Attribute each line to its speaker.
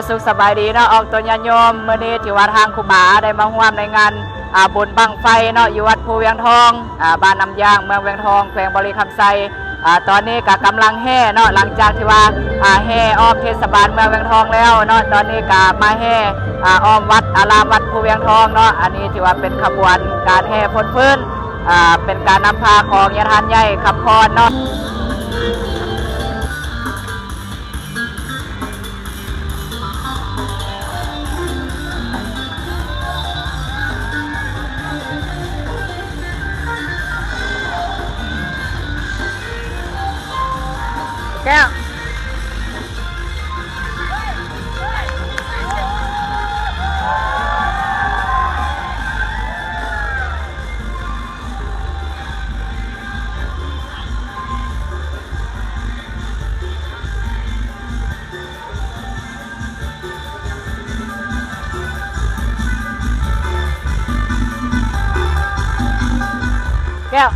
Speaker 1: สุขสบายดีเนาะออกตัวญาติโยมเมื่อนี้ที่วัดทางคุบาได้มาร่วมในงานบุญบังไฟเนาะอยู่วัดภูเวียงทองบ้านน้ำยางเมืองเวียงทองแขวงบริคำไซตอนนี้ก็กำลังแห่เนาะหลังจากที่ว่าแห่อ้อมเทศบาลเมืองเวียงทองแล้วเนาะตอนนี้ก็มาแห่อ้อมวัดอารามวัดภูเวียงทองเนาะอันนี้ที่ว่าเป็นขบวนการแห่พ้นพื้นเป็นการนำพาของยาทานใหญ่ขับพรเนาะแก้วแก้ว